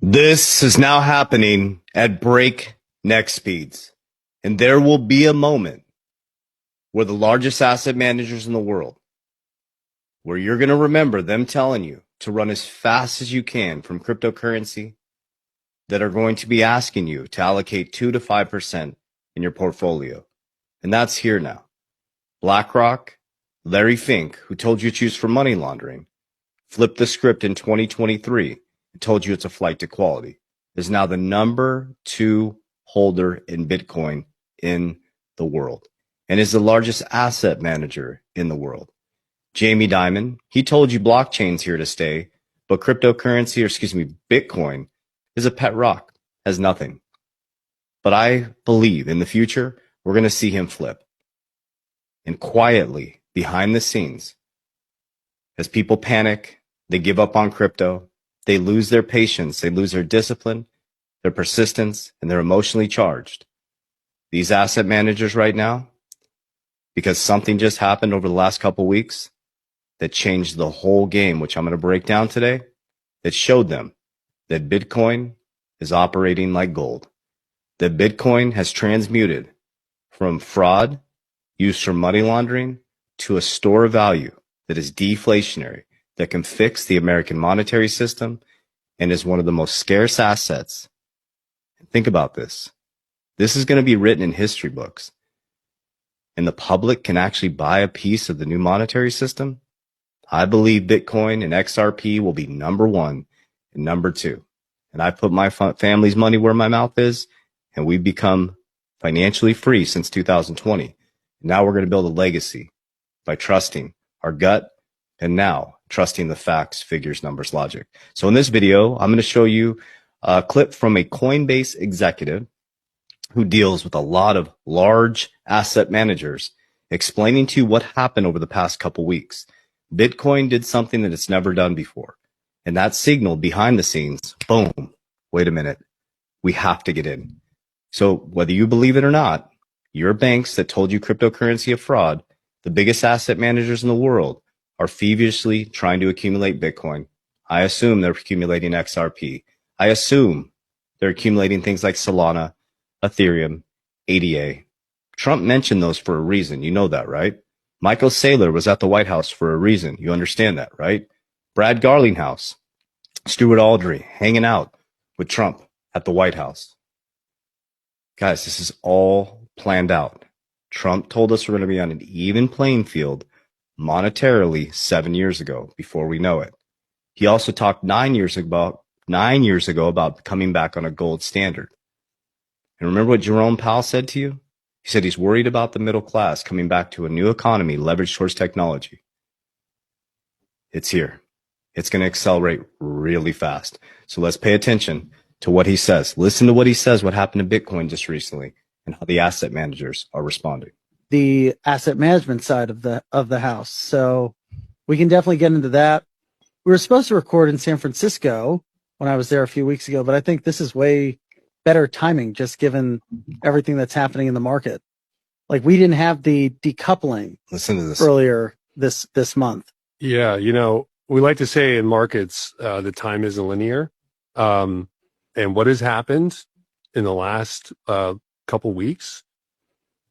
This is now happening at breakneck speeds. And there will be a moment where the largest asset managers in the world, where you're going to remember them telling you to run as fast as you can from cryptocurrency, that are going to be asking you to allocate 2 to 5% in your portfolio. And that's here now. BlackRock, Larry Fink, who told you to choose for money laundering, flipped the script in 2023 and told you it's a flight to quality, is now the #2 holder in Bitcoin in the world and is the largest asset manager in the world. Jamie Dimon, he told you blockchain's here to stay, but Bitcoin is a pet rock, has nothing. But I believe in the future, we're going to see him flip. And quietly, behind the scenes, as people panic, they give up on crypto, they lose their patience, they lose their discipline, their persistence, and they're emotionally charged. These asset managers right now, because something just happened over the last couple weeks that changed the whole game, which I'm going to break down today, that showed them that Bitcoin is operating like gold. That Bitcoin has transmuted from fraud used for money laundering to a store of value that is deflationary, that can fix the American monetary system, and is one of the most scarce assets. Think about this. This is going to be written in history books. And the public can actually buy a piece of the new monetary system. I believe Bitcoin and XRP will be #1 and #2. And I put my family's money where my mouth is, and we've become financially free since 2020. And now we're going to build a legacy by trusting our gut and now trusting the facts, figures, numbers, logic. So in this video, I'm going to show you a clip from a Coinbase executive who deals with a lot of large asset managers, explaining to you what happened over the past couple weeks. Bitcoin did something that it's never done before. And that signaled behind the scenes, boom, wait a minute, we have to get in. So whether you believe it or not, your banks that told you cryptocurrency a fraud, the biggest asset managers in the world, are feverishly trying to accumulate Bitcoin. I assume they're accumulating XRP. I assume they're accumulating things like Solana, Ethereum, ADA. Trump mentioned those for a reason. You know that, right? Michael Saylor was at the White House for a reason. You understand that, right? Brad Garlinghouse, Stuart Aldrey, hanging out with Trump at the White House. Guys, this is all planned out. Trump told us we're going to be on an even playing field monetarily 7 years ago, before we know it. He also talked 9 years ago about coming back on a gold standard. And remember what Jerome Powell said to you? He said he's worried about the middle class coming back to a new economy leveraged towards technology. It's here. It's going to accelerate really fast. So let's pay attention to what he says. Listen to what he says, what happened to Bitcoin just recently, and how the asset managers are responding. The asset management side of the house. So we can definitely get into that. We were supposed to record in San Francisco when I was there a few weeks ago, but I think this is way better timing, just given everything that's happening in the market. Like, we didn't have the decoupling Listen to this earlier this month. Yeah, we like to say in markets, the time isn't linear. And what has happened in the last couple weeks,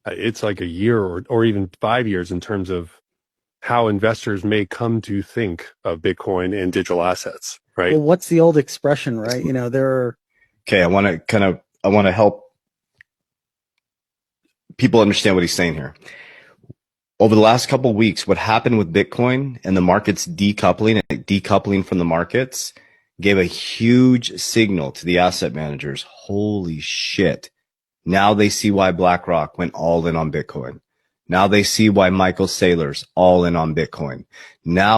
it's like a year or even 5 years in terms of how investors may come to think of Bitcoin and digital assets, right? Well, what's the old expression, right? There are... Okay, I want to help people understand what he's saying here. Over the last couple of weeks, what happened with Bitcoin and the markets decoupling from the markets gave a huge signal to the asset managers. Holy shit. Now they see why BlackRock went all in on Bitcoin. Now they see why Michael Saylor's all in on Bitcoin. Now